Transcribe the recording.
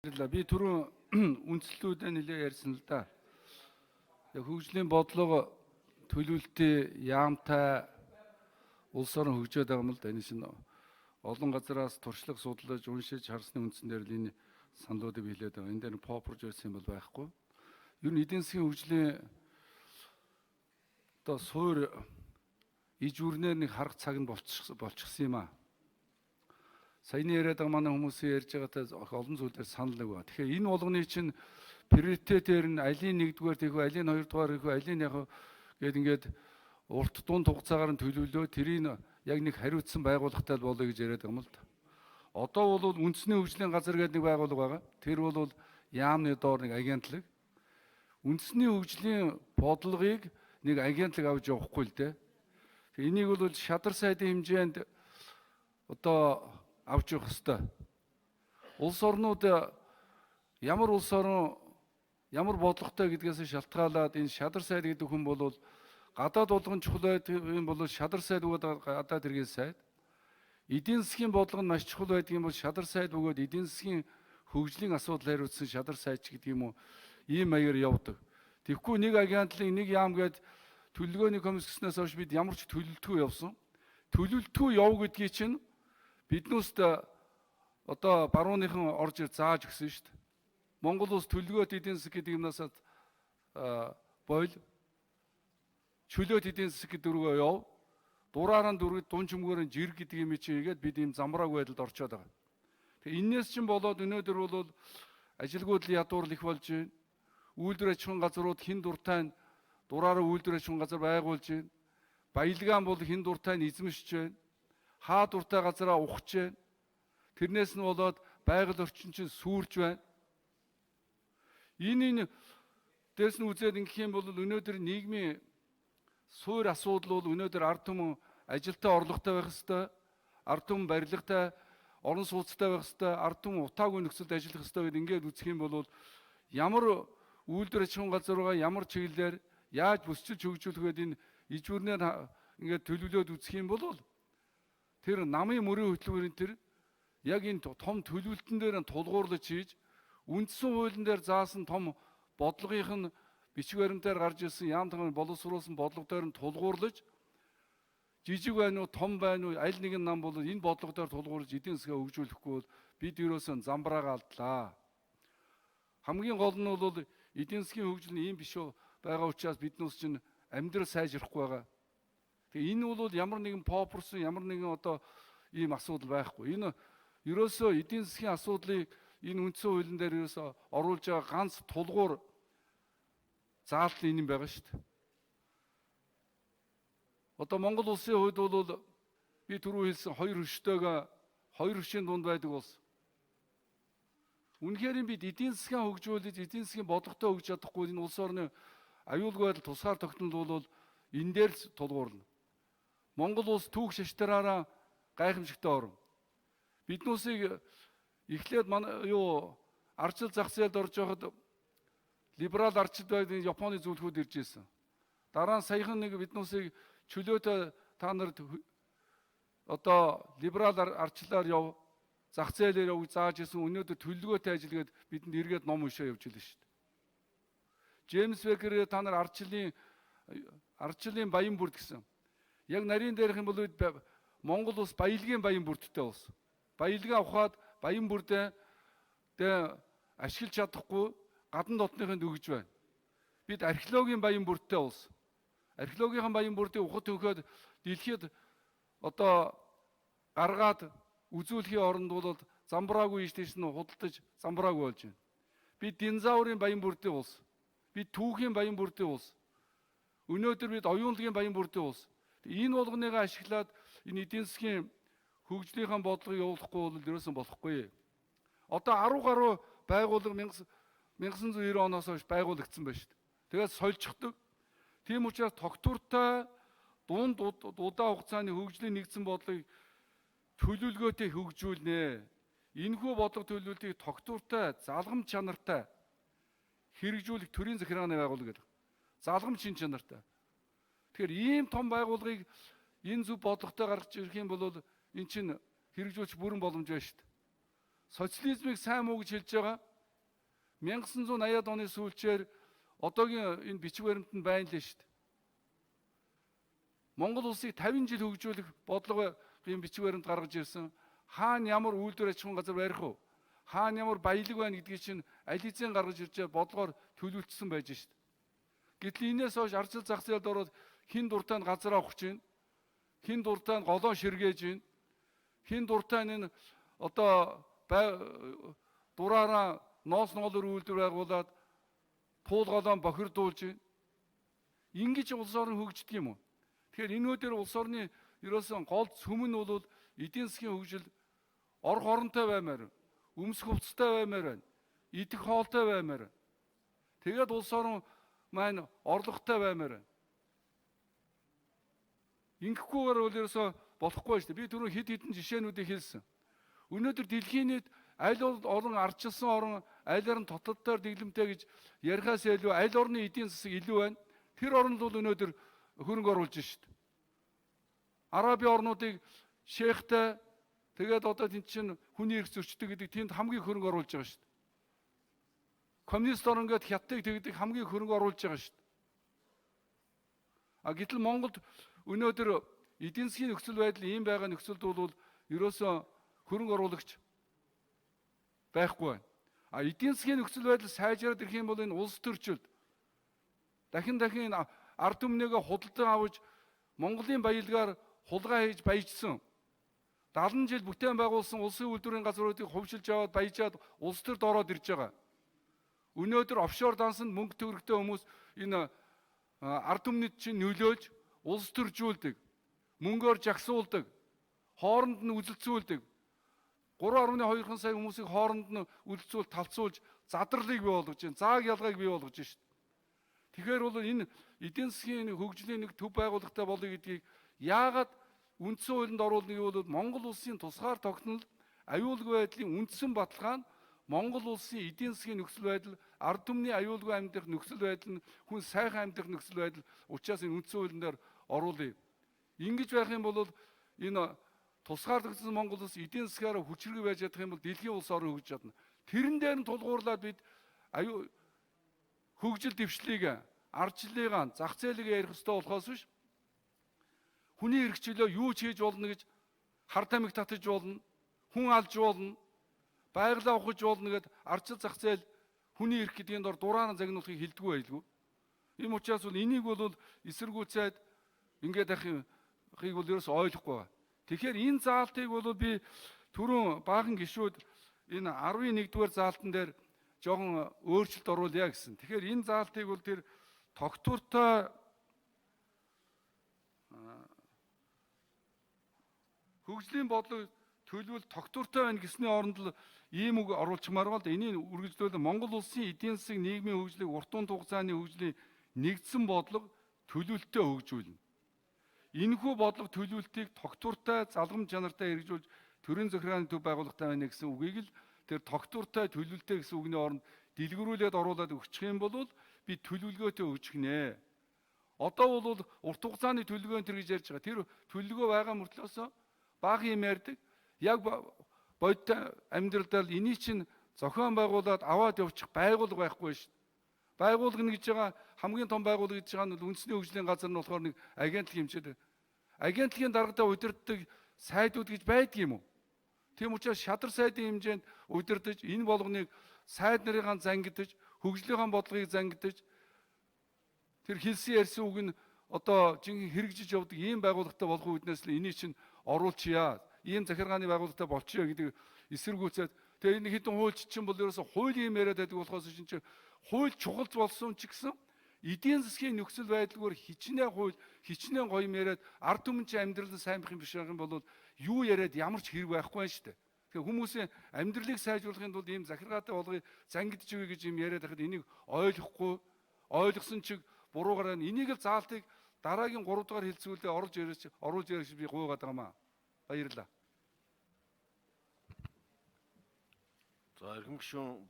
Би түрүүн үндслүүдээ нэлээд ярьсан л да. Яг хөгжлийн бодлого төлөвлөлтийн яамтай улс орон хөгжөөд байгаа юм л да. Энэ шин олон газараас туршлага судалж уншиж харсны үндсэн дээр л энэ саналуудыг хэлээд байгаа. Энэ дээр попорж байсан юм бол байхгүй. Ер нь эдийн засгийн хөгжлийн одоо суур иж үрнээр нэг харах цаг нь болчихсон юм аа. Саяны яриад байгаа манай хүмүүсийн ярьж байгаатай олон зүйлээр санал нэг ба. Тэгэхээр энэ болгоны чинь приоритетээр нь алийн нэгдүгээр тийх үү, алийн хоёрдугаар хийх үү, алийн яг ингээд урт дунд хугацаагаар нь төлөвлөө тэрийг яг нэг хариуцсан байгууллагатай болоё гэж яриад байгаа юм л да. Одоо бол үндэсний хөгжлийн газар гэдэг нэг байгууллага байгаа. Тэр бол яамны доор нэг агентлаг. Үндэсний хөгжлийн бодлогыг нэг агентлаг авч явахгүй л дээ. Энийг бол шадар сайдын хэмжээнд одоо авч явах хэвээр. Улс орнууд ямар улс орн ямар бодлоготой гэдгээс шалтгаалаад энэ шадар сайд гэдэг хүн бол гадаад болгон чухал байдаг юм бол шадар сайд бөгөөд гадаад иргэн сайд. Эдийн засгийн бодлого нь маш чухал байдаг юм бол шадар сайд бөгөөд эдийн засгийн хөгжлийн асуудал хариуцсан шадар сайдч гэдэг юм уу ийм маягаар явдаг. Тэгэхгүй нэг агентлаг нэг яам гээд төлөвлөгөөний комисс гэснээс хойш бид ямар ч төлөвлөлтгүй явсан. Төлөвлөлтгүй яв гэдгийг чинь биднүүст одоо барууныхан орж ир зааж өгсөн шүү дээ. Монгол улс төлөвлөгөөт эдийн засаг гэдэг юмнаас бойл чөлөөт эдийн засаг гэдэг рүүгээ яв. Дураараа дөрөв дун чимгээр жирэг гэдэг юм чи игээд бид ийм замбрааг байдалд орчоод байгаа. Тэгээ энээс чинь болоод өнөөдөр бол ажилгүйдэл ядуур их болж байна. Үйлдвэр аж ахуйн газрууд хин дуртай дураараа үйлдвэр аж ахуйн газар байгуулж байна. Баялгаан бол хин дуртай эзэмшиж байна. Хаа дуртай газараа ухаж байна. Тэрнээс нь болоод байгаль орчин чинь сүрж байна. Энэ дээс нь үзээд ингэх юм бол өнөөдөр нийгмийн суур асуудал бол өнөөдөр ард түмэн ажилтаа орлоготой байх ёстой, ард түмэн барилгатай, орон сууцтай байх ёстой, ард түмэн утаагүй нөхцөлд ажиллах ёстой гэдээ ингээд үзэх юм бол ямар үйлдвэр аж ахуйн газар байгаа, ямар чиглэлээр яаж бүсчилж хөгжүүлэх вэ энэ иж бүрнээр ингээд төлөвлөөд үзэх юм бол тэр намын мөрийн хөтөлбөрийн тэр яг энэ том төлөвлөлтөн дээр нь тулгуурлаж хийж үндсэн хуулийн дээр заасан том бодлогынх нь бичиг баримтаар гарч ирсэн яам таны боловсруулсан бодлого дээр нь тулгуурлаж жижиг байна уу том байна уу аль нэгэн нам бол энэ бодлого дээр тулгуурлаж эдийн засгаа хөгжүүлэхгүй бол бид ерөөсөө замбраага алдлаа. Хамгийн гол нь бол эдийн засгийн хөгжил нь ийм биш байгаа учраас биднээс чинь амьдрал сайжрахгүй байгаа. Тэгээ энэ бол ямар нэгэн попорсон ямар нэгэн одоо ийм асуудал байхгүй. Энэ ерөөсөө эдийн засгийн асуудлыг энэ үндсэн хуулийн дээр ерөөсөө оруулж байгаа ганц тулгуур заалт энэ юм байгаа шүү дээ. Одоо Монгол улсын хувьд бол би түрүү хэлсэн хоёр хөшийн дунд байдаг улс. Үнэхээр бид эдийн засгийн хөгжүүлж эдийн засгийн бодлоготой хөгжиж чадахгүй энэ улс орны аюулгүй байдал тусгаар тогтнол бол энэ дээр л тулгуурлана. Монгол улс түүх шаштраараа гайхамшигтай орн. Биднүүсийг эхлээд ардчил зах зээлд орж байхад либерал ардчил байдаг Японы зөвлөхүүд ирж ирсэн. Дараа нь саяхан нэг биднүүсийг чөлөөтэй та нарт одоо либерал ардчлаар яв зах зээлээр явж зааж ирсэн өнөөдөр төлөвлөгөөтэй ажиллагээд бидэнд эргээд ном уншаа явж илээ шүү дээ. Джеймс Бекер та нар ардчлалын баян бүрд гэсэн. Яг нарийн дээрх юм бол Монгол улс баялагын баян бүрдтэй улс. Баялгаа ухаад баян бүрдээ ашиглаж чадахгүй гадна дотныхынд өгж байна. Бид археологийн баян бүрдтэй улс. Археологийн баян бүрдийг ухад өгөхөд дэлхийд одоо гаргаад үзүүлэхийн оронд бол замбраагүй ийш нь худалдаж замбраагүй болж байна. Бид динозаврын баян бүрдийн улс. Бид түүхийн баян бүрдийн улс. Өнөөдөр бид оюунлагын баян бүрдийн улс. Энэ болгоныг ашиглаад энэ эдийн засгийн хөгжлийнхаа бодлогыг явуулахгүй бол ерөөсөн болохгүй. Одоо 10 гаруй байгууллага 1990 оноос хойш байгуулагдсан байна шүү дээ. Тэгээд сольчихдог. Тийм учраас тогтвортой дунд удаа хугацааны хөгжлийн нэгдсэн бодлогыг төлөвлөгөөтэй хөгжүүлнэ. Энэхүү бодлого төлөвлөлтийг тогтвортой, залгамж чанартай хэрэгжүүлэх төрийн захиргааны байгууллага гэдэг. Залгамж шин чанартай. Тэгэхээр ийм том байгууллагыг энэ зөв бодлоготой гаргаж ирэх юм бол энэ чинь хэрэгжүүлж бүрэн боломж байна шүү дээ. Социализмыг сайн муу гэж хэлж байгаа. 1980-ад оны сүүлчээр одоогийн энэ бичиг баримтанд байна лээ шүү дээ. Монгол улсыг 50 жил хөгжүүлэх бодлого ийм бичиг баримт гаргаж ирсэн. Хаана ямар үйлдвэр аж ахуйн газар барих вэ? Хаана ямар баялаг байна гэдгийг чинь аль хэзээ гаргаж ирж бодлогоор төлөвлөсөн байж шүү дээ. Гэтэл энээс хойш ардчил зах зээлд ороод хин дуртайнд газар авах гэж байна. Хин дуртайнд голоо ширгээж байна. Хин дуртайнд энэ одоо дураараа ноос ноолор үйлдвэр байгуулад пуул голоо бохирдуулж байна. Ингэж улс орн хөгждөг юм уу? Тэгэхээр энэ үедэр улс орны ерөөсөн гол сүм нь бол эдийн засгийн хөгжил орох оронтой баймаар, өмсөх хувцастай баймаар байна. Идэх хоолтой баймаар. Тэгээд улс орн маань орлоготой баймаар байна. Ингэхгүйгээр бол ерөөсөө болохгүй шүү дээ. Би түрүү хэд хэдэн жишээнүүдийг хэлсэн. Өнөөдөр дэлхийн нийт аль орн ардчилсан орн, аль орн дотооддоор дэглэмтэй гэж ярихаас илүү аль орны эдийн засаг илүү байна. Тэр орнд бол өнөөдөр хөрөнгө оруулж шүү дээ. Араби орнуудыг шейхтэй тэгээд одоо тэнд чинь хүний эрх зөрчдөг гэдэг тэнд хамгийн хөрөнгө оруулж байгаа шүү дээ. Коммунист орн гээд хятадыг тэгдэг хамгийн хөрөнгө оруулж байгаа шүү дээ. Гэтэл Монголд өнөөдөр эдийн засгийн нөхцөл байдал ийм байгаа нөхцөлд бол ерөөсөө хөрөнгө оруулагч байхгүй байна. Эдийн засгийн нөхцөл байдал сайжраад ирэх юм бол энэ улс төрчилд дахин ард түмнийгээ худалдан авч Монголын баялгаар хулгай хийж баяжсан 70 жил бүтээн байгуулсан улсын үйлдвэрийн газруудыг хувьчилж аваад баяжаад улс төрд ороод ирж байгаа. Өнөөдөр офшор дансанд мөнгө төгрөгтэй хүмүүс энэ ард түмнийд чинь нөлөөлж улс төржүүлдэг, мөнгөөр жагсуулдаг, хооронд нь үзэлцүүлдэг. 3.2 сая хүмүүсийг хооронд нь үлдцүүл талцуулж задралыг бий болгож байна. Зааг ялгааг бий болгож байна шүү дээ. Тэгэхээр бол энэ эдийн засгийн хөгжлийн нэг төв байгууллагатай болъё гэдгийг яагаад үндсэн хуулинд оруулныг бол Монгол улсын тусгаар тогтнол аюулгүй байдлын үндсэн баталгаа нь Монгол улсын эдийн засгийн нөхцөл байдал, ард түмний аюулгүй амьдрах нөхцөл байдал нь хүн сайхан амьдрах нөхцөл байдал учраас энэ үндсэн хуулийн дээр оруулъя. Ингэж байх юм бол энэ тусгаарлагдсан Монгол улс эдийн засгаараа хүчрэг байж чадах юм бол дэлхийн улс орн хөгжиж чадна. Тэрэн дээр нь тулгуурлаад бид хөгжил дэвшлийг, ардчлалыг, зах зээлийг ярих ёстой болохоос биш. Хүний эрх чөлөө юу ч хийж болно гэж хар тамхи татаж болно, хүн алж болно, байгалаа ухаж болно гэд ардчил зах зээл хүний эрх гэдгийн дор дураараа загнуулахыг хэлдэггүй байлгүй. Ийм учраас бол энийг бол эсэргүүцээд ингээд ахыг бол ерөөс ойлгохгүй байна. Тэгэхээр энэ заалтыг бол би түрүүн баахан гишүүд энэ 11-р заалтан дээр жоохон өөрчлөлт оруулъя гэсэн. Тэгэхээр энэ заалтыг бол тэр тогтвортой хөгжлийн бодлого төлөвлөл тогтвортой байна гэсний оронд л ийм үг оруулчмаар бол энийг үргэлжлүүлэн Монгол улсын эдийн засаг, нийгмийн хөгжлийг урт хугацааны хөгжлийн нэгдсэн бодлого төлөвлөлтөд хөгжүүлнэ. Энэхүү бодлого төлөвлөлтийг тогтвортой, залгам чанартай хэрэгжүүлж төрийн захиргааны төв байгууллагатай байна гэсэн үгийг л тэр тогтвортой төлөвлөлтөд гэсэн үгний оронд дэлгэрүүлээд оруулаад өгчих юм бол би төлөвлөгөөтэй өгчих нэ. Одоо бол урт хугацааны төлөвлөгөө гэж ярьж байгаа. Тэр төлөвлөгөө байгаа мөртлөөсөө бага юм ярьдаг. Яг бодит амьдралдаа энийг чинь зохион байгуулад аваад явчих байгууллага байхгүй шүү. Байгууллага гэж байгаа хамгийн том байгууллага гэж байгаа нь үндэсний хөгжлийн газар нь болохоор нэг агентлаг хэмжээд. Агентлагийн даргадаа удирддаг сайдууд гэж байдаг юм уу? Тийм учраас шадар сайдын хэмжээнд удирдах энэ болгоныг сайд нарын зангидж, хөгжлийнхаа бодлогыг зангидж тэр хэлсэн ярьсан үг нь одоо жинхэнэ хэрэгжиж явдаг ийм байгууллагатай болох үүднээс л энийг чинь оруулчихъя. Ийм захиргааны байгууллагатай болчихъя гэдэг эсэргүүцээд тэгээ энэ хэдэн хуульч чинь бол ерөөсө хуулийн юм яриад байдаг болохоос чинь хууль чухал болсон ч гэсэн эдийн засгийн нөхцөл байдлаар хичнээн хууль, хичнээн гоё юм яриад ард түмэн чинь амьдрал нь сайн байх юм биш юм бол юу яриад ямар ч хэрэг байхгүй шүү дээ. Тэгэхээр хүмүүсийн амьдралыг сайжруулахын тулд ийм захиргаатай болгоё, зангидж өгье гэж юм яриад байхад энийг ойлгохгүй, ойлгосон чиг буруугаар энийг л заалтыг дараагийн 3 дугаар хэлцүүлээ оруулж ярьж би гуйгаад байгаа маа. Баярлалаа. За эрхэм гишүүн